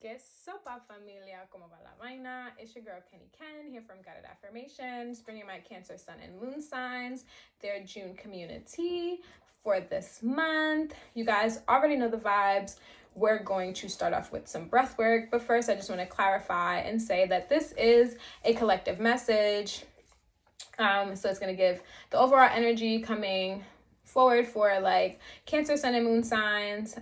Que sopa familia, como va la vaina? It's your girl Kenny Ken here from Guided Affirmations, bringing my Cancer, Sun, and Moon signs, their June community for this month. You guys already know the vibes. We're going to start off with some breath work, but first I just want to clarify and say that this is a collective message. So it's going to give the overall energy coming forward for like Cancer, Sun, and Moon signs.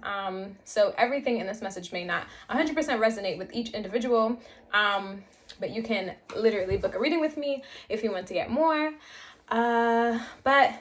So everything in this message may not 100% resonate with each individual, but you can literally book a reading with me if you want to get more. But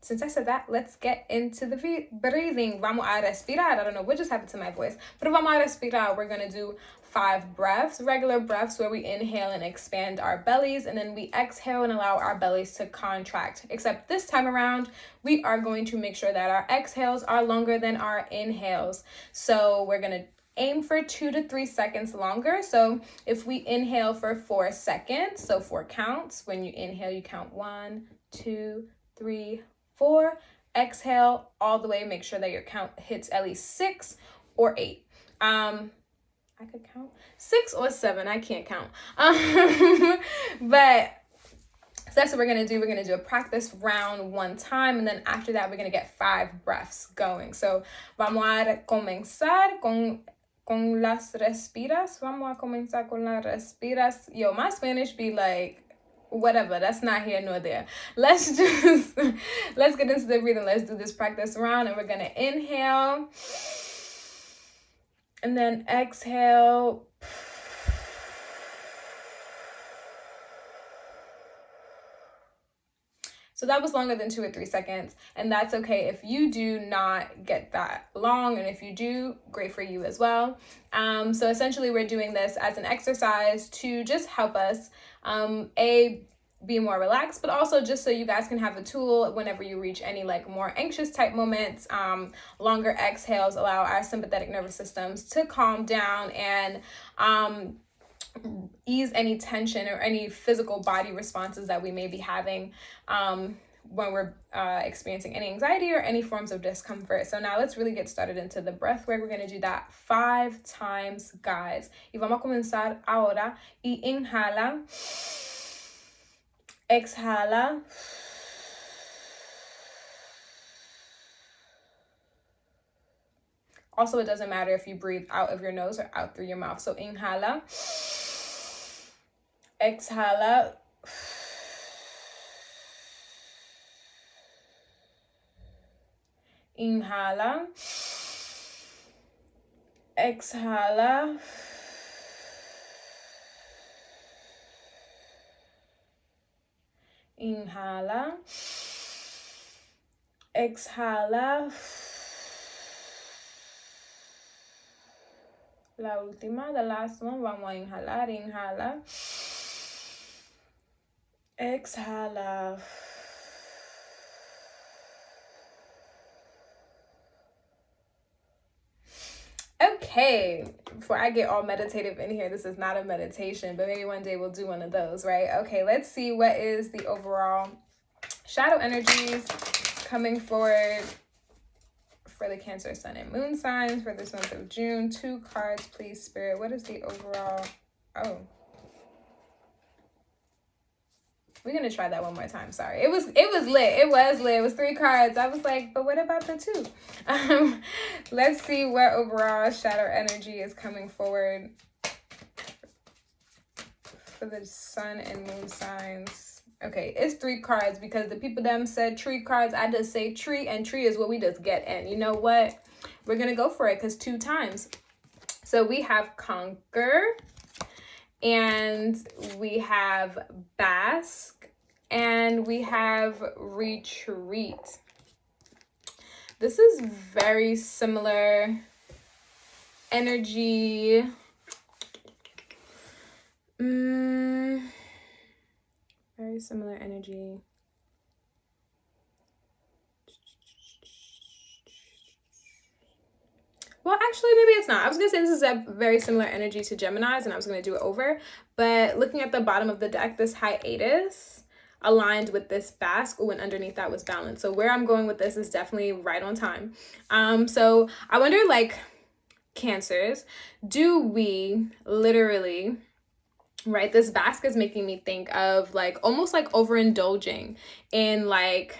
since I said that, let's get into the breathing. Vamos a respirar. I don't know what just happened to my voice, but vamos a respirar. We're going to do 5 breaths, regular breaths where we inhale and expand our bellies, and then we exhale and allow our bellies to contract. Except this time around, we are going to make sure that our exhales are longer than our inhales. So we're going to aim for 2 to 3 seconds longer. So if we inhale for 4 seconds, so 4 counts. When you inhale, you count 1, 2, 3, 4. Exhale all the way. Make sure that your count hits at least 6 or 8. I could count 6 or 7. I can't count. But so that's what we're going to do. We're going to do a practice round 1 time. And then after that, we're going to get 5 breaths going. So vamos a comenzar con las respiras. Vamos a comenzar con las respiras. Yo, my Spanish be like, whatever, that's not here nor there. Let's get into the breathing. Let's do this practice round, and we're going to inhale and then exhale. So that was longer than 2 or 3 seconds, and that's okay if you do not get that long, and if you do, great for you as well. So essentially we're doing this as an exercise to just help us, be more relaxed, but also just so you guys can have a tool whenever you reach any like more anxious type moments. Longer exhales allow our sympathetic nervous systems to calm down and ease any tension or any physical body responses that we may be having when we're experiencing any anxiety or any forms of discomfort. So now let's really get started into the breath work. We're going to do that 5 times, guys. Y vamos a comenzar ahora. Y inhala. Exhala. Also, it doesn't matter if you breathe out of your nose or out through your mouth. So inhala. Exhala. Inhala. Exhala. Inhala. Exhala. La última, the last one. Vamos a inhalar. Inhala. Exhala. Okay, before I get all meditative in here, this is not a meditation, but maybe one day we'll do one of those, right? Okay, let's see what is the overall shadow energies coming forward for the Cancer, Sun, and Moon signs for this month of June. 2 cards, please, Spirit. What is the overall? Oh. We're going to try that one more time. Sorry. It was lit. It was lit. It was 3 cards. I was like, but what about the 2? Let's see what overall shadow energy is coming forward for the Sun and Moon signs. Okay, it's 3 cards because the people that said tree cards, I just say tree, and tree is what we just get in. You know what? We're going to go for it because 2 times. So we have conquer, and we have bask, and we have retreat. This is very similar energy. Very similar energy. Well, actually, maybe it's not. I was going to say this is a very similar energy to Geminis, and I was going to do it over. But looking at the bottom of the deck, this hiatus aligned with this bask. Oh, and underneath that was balance. So where I'm going with this is definitely right on time. So I wonder, like, Cancers, do we literally, right, this basket is making me think of like almost like overindulging in like,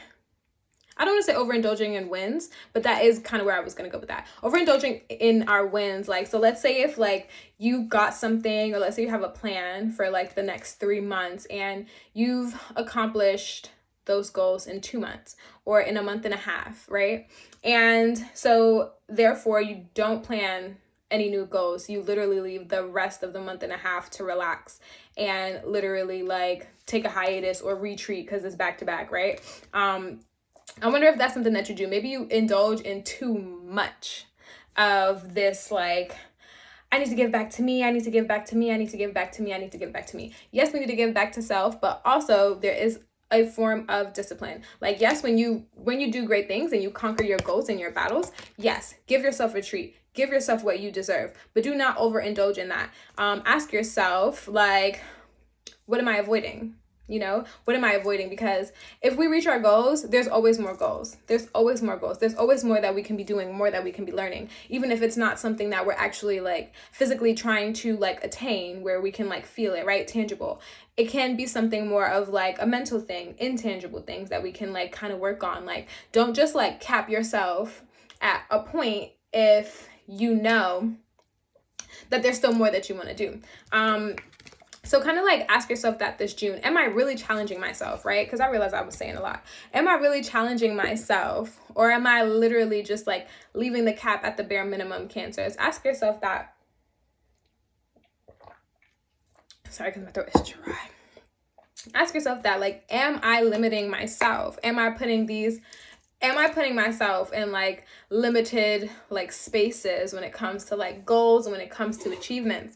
I don't want to say overindulging in wins, but that is kind of where I was going to go with that. Overindulging in our wins. Like, so let's say if like you got something, or let's say you have a plan for like the next 3 months and you've accomplished those goals in 2 months or in a month and a half, right? And so therefore you don't plan any new goals. You literally leave the rest of the month and a half to relax and literally like take a hiatus or retreat because it's back to back, right? I wonder if that's something that you do. Maybe you indulge in too much of this, like, I need to give back to me. I need to give back to me. I need to give back to me. I need to give back to me. Yes, we need to give back to self, but also there is a form of discipline. Like, yes, when you do great things and you conquer your goals and your battles, yes, give yourself a treat. Give yourself what you deserve, but do not overindulge in that. Ask yourself, like, what am I avoiding? You know, what am I avoiding? Because if we reach our goals, there's always more goals. There's always more goals. There's always more that we can be doing, more that we can be learning. Even if it's not something that we're actually like physically trying to like attain, where we can like feel it, right? Tangible. It can be something more of like a mental thing, intangible things that we can like kind of work on. Like, don't just like cap yourself at a point if you know that there's still more that you want to do. So kind of like ask yourself that this June, am I really challenging myself, right? Because I realized I was saying a lot. Am I really challenging myself, or am I literally just like leaving the cap at the bare minimum, Cancers? Ask yourself that. Sorry, because my throat is dry. Ask yourself that, like, am I limiting myself? Am I putting myself in like limited like spaces when it comes to like goals and when it comes to achievements?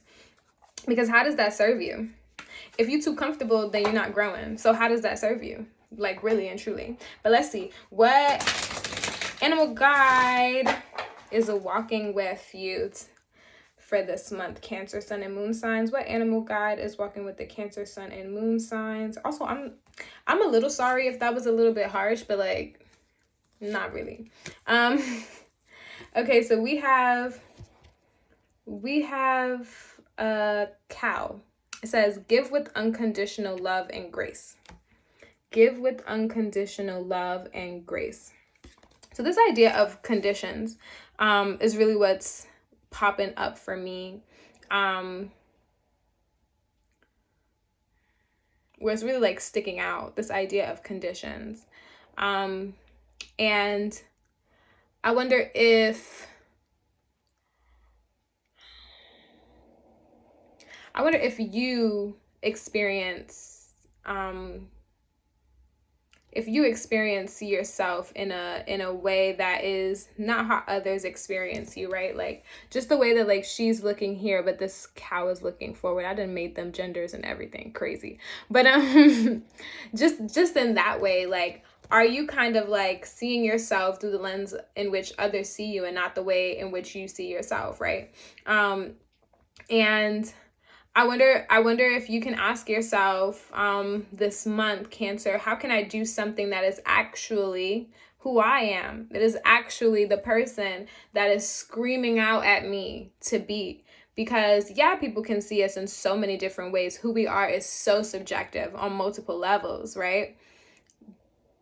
Because how does that serve you? If you're too comfortable, then you're not growing. So how does that serve you? Like, really and truly. But let's see. What animal guide is walking with you for this month, Cancer, Sun, and Moon signs? What animal guide is walking with the Cancer, Sun, and Moon signs? Also, I'm a little sorry if that was a little bit harsh, but like, not really. Okay, so we have a cow. It says, give with unconditional love and grace. Give with unconditional love and grace. So this idea of conditions is really what's popping up for me. Where it's really like sticking out, this idea of conditions. And I wonder if you experience yourself in a way that is not how others experience you, right? Like, just the way that like she's looking here, but this cow is looking forward. I done made them genders and everything crazy. But just in that way, like, are you kind of like seeing yourself through the lens in which others see you and not the way in which you see yourself, right? And I wonder if you can ask yourself this month, Cancer, how can I do something that is actually who I am? That is actually the person that is screaming out at me to be. Because yeah, people can see us in so many different ways. Who we are is so subjective on multiple levels, right?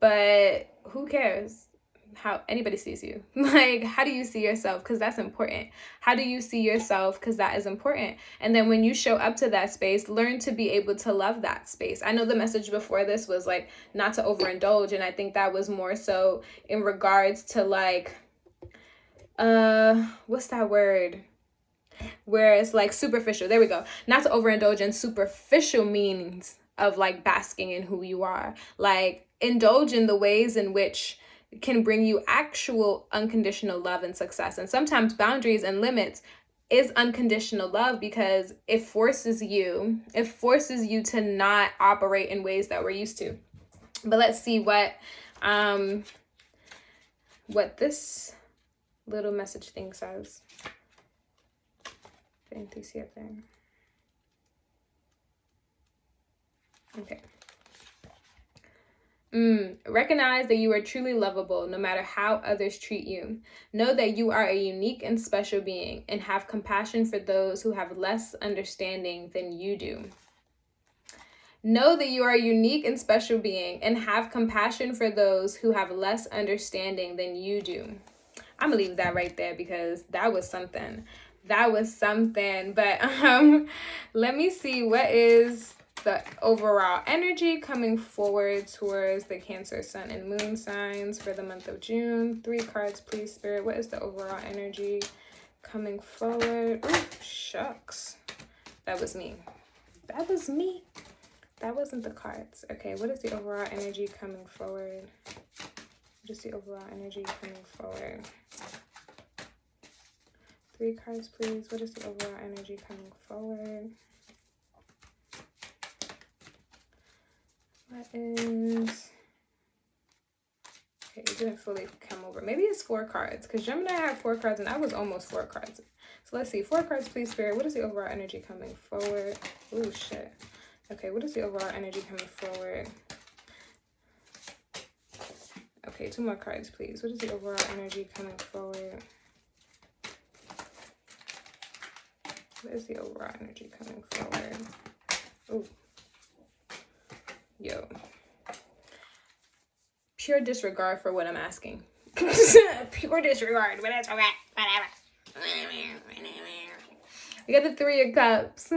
But who cares how anybody sees you? Like, how do you see yourself? Because that's important. How do you see yourself? Because that is important. And then when you show up to that space, learn to be able to love that space. I know the message before this was like not to overindulge, and I think that was more so in regards to like what's that word, where it's like superficial. There we go. Not to overindulge in superficial meanings of like basking in who you are. Like, indulge in the ways in which can bring you actual unconditional love and success. And sometimes boundaries and limits is unconditional love, because it forces you to not operate in ways that we're used to. But let's see what this little message thing says. Okay. Recognize that you are truly lovable no matter how others treat you. Know that you are a unique and special being and have compassion for those who have less understanding than you do. Know that you are a unique and special being and have compassion for those who have less understanding than you do. I'm gonna leave that right there because that was something. But let me see what is the overall energy coming forward towards the Cancer, Sun, and Moon signs for the month of June. 3 cards, please, Spirit. What is the overall energy coming forward? Ooh, shucks. That was me. That wasn't the cards. Okay, what is the overall energy coming forward? What is the overall energy coming forward? 3 cards, please. What is the overall energy coming forward? What is... Okay, it didn't fully come over. Maybe it's 4 cards, because Gemini had 4 cards, and I was almost 4 cards. So let's see. 4 cards, please, Spirit. What is the overall energy coming forward? Oh, shit. Okay, what is the overall energy coming forward? Okay, 2 more cards, please. What is the overall energy coming forward? What is the overall energy coming forward? Oh. Yo. Pure disregard for what I'm asking. Pure disregard. Whatever. We got the 3 of Cups.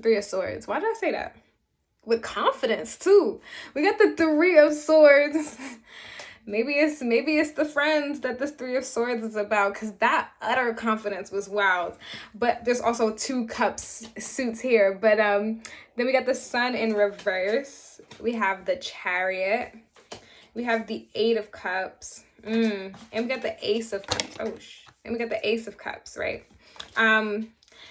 3 of Swords. Why did I say that? With confidence too. We got the 3 of Swords. Maybe it's the friends that this 3 of Swords is about, because that utter confidence was wild. But there's also 2 cups suits here. But then we got the Sun in reverse. We have the Chariot. We have the 8 of Cups. And we got the Ace of Cups. And we got the Ace of Cups, right?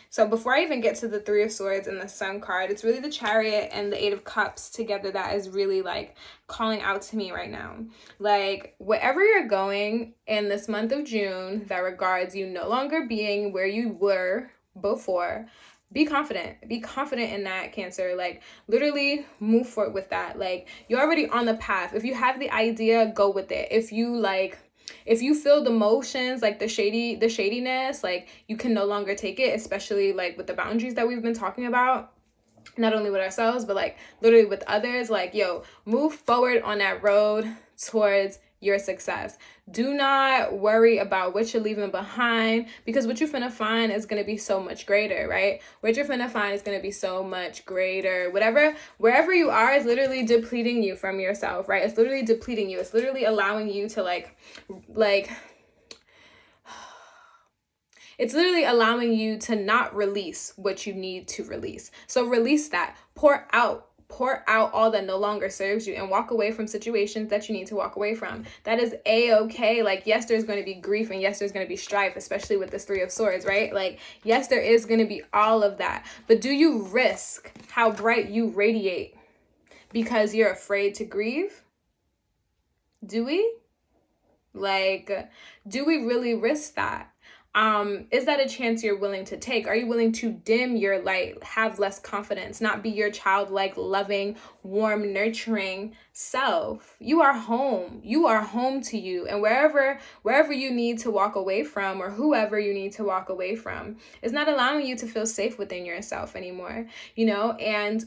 So before I even get to the 3 of Swords and the Sun card, it's really the Chariot and the 8 of Cups together that is really like calling out to me right now. Like, wherever you're going in this month of June that regards you no longer being where you were before, be confident. Be confident in that, Cancer. Like, literally move forward with that. Like, you're already on the path. If you have the idea, go with it. If you feel the motions, like the shadiness, like you can no longer take it, especially like with the boundaries that we've been talking about, not only with ourselves, but like literally with others. Like, yo, move forward on that road towards your success. Do not worry about what you're leaving behind, because what you're finna find is gonna be so much greater, right? What you're finna find is gonna be so much greater. Wherever you are is literally depleting you from yourself, right? It's literally depleting you. It's literally allowing you to it's literally allowing you to not release what you need to release. So release that. Pour out all that no longer serves you, and walk away from situations that you need to walk away from. That is a-okay. Like, yes, there's going to be grief, and yes, there's going to be strife, especially with this 3 of Swords, right? Like, yes, there is going to be all of that. But do you risk how bright you radiate because you're afraid to grieve? Do we? Like, do we really risk that? Is that a chance you're willing to take? Are you willing to dim your light, have less confidence, not be your childlike, loving, warm, nurturing self? You are home. You are home to you. And wherever you need to walk away from, or whoever you need to walk away from, is not allowing you to feel safe within yourself anymore, you know? And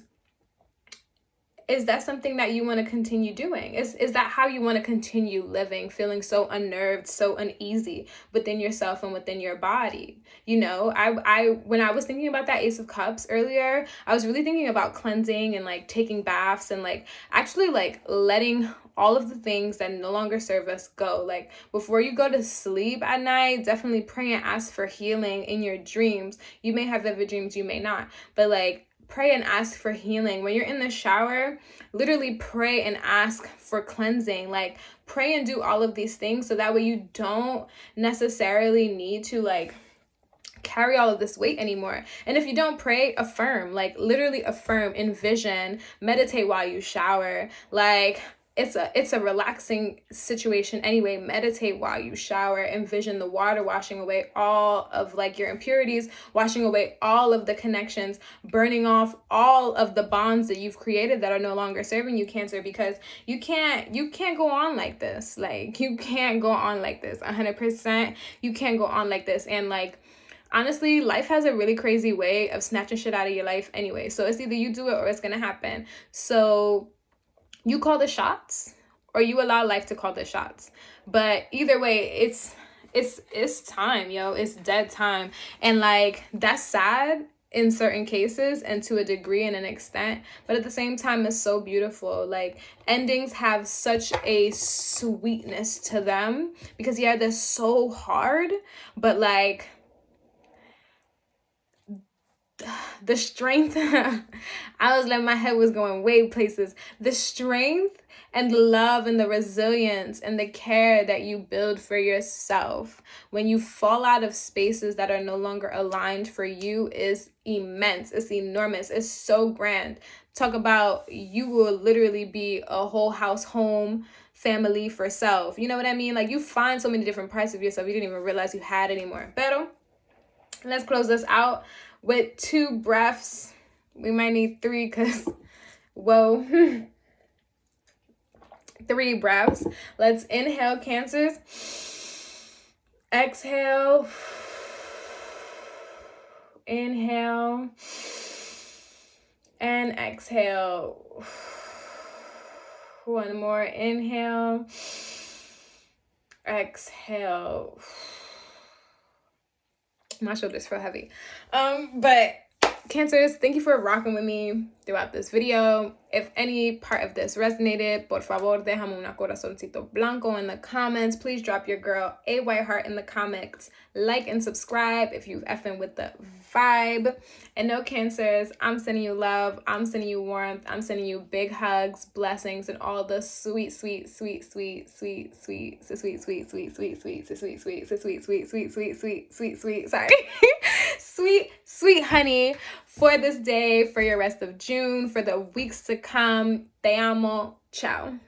is that something that you want to continue doing? Is that how you want to continue living, feeling so unnerved, so uneasy within yourself and within your body? You know, I when I was thinking about that Ace of Cups earlier, I was really thinking about cleansing and like taking baths and like actually like letting all of the things that no longer serve us go. Like, before you go to sleep at night, definitely pray and ask for healing in your dreams. You may have vivid dreams, you may not, but like, pray and ask for healing. When you're in the shower, literally pray and ask for cleansing. Like, pray and do all of these things so that way you don't necessarily need to like carry all of this weight anymore. And if you don't pray, affirm. Like, literally affirm, envision, meditate while you shower. Like, it's a relaxing situation anyway. Meditate while you shower. Envision the water washing away all of like your impurities, washing away all of the connections, burning off all of the bonds that you've created that are no longer serving you, Cancer, because you can't go on like this. Like, you can't go on like this. 100%. You can't go on like this. And like, honestly, life has a really crazy way of snatching shit out of your life anyway. So it's either you do it or it's gonna happen. So you call the shots or you allow life to call the shots. But either way, it's time, yo. It's dead time. And like, that's sad in certain cases and to a degree and an extent, but at the same time, it's so beautiful. Like, endings have such a sweetness to them because yeah, they're so hard, but like, the strength, I was like, my head was going way places. The strength and the love and the resilience and the care that you build for yourself when you fall out of spaces that are no longer aligned for you is immense. It's enormous. It's so grand. Talk about, you will literally be a whole house, home, family for self. You know what I mean? Like, you find so many different parts of yourself you didn't even realize you had anymore. Pero let's close this out with 2 breaths. We might need 3 because, whoa. 3 breaths. Let's inhale, Cancers. Exhale. Inhale. And exhale. One more. Inhale. Exhale. My shoulders feel heavy. But Cancers, thank you for rocking with me throughout this video. If any part of this resonated, por favor, déjame una corazoncito blanco in the comments. Please drop your girl a white heart in the comments. Like and subscribe if you've effing with the vibe. And no, Cancers, I'm sending you love. I'm sending you warmth. I'm sending you big hugs, blessings, and all the sweet, sweet, sweet, sweet, sweet, sweet, sweet, sweet, sweet, sweet, sweet, sweet, sweet, sweet, sweet, sweet, sweet, sweet, sweet, sorry. Sweet, sweet honey for this day, for your rest of June, for the weeks to come. Te amo. Ciao.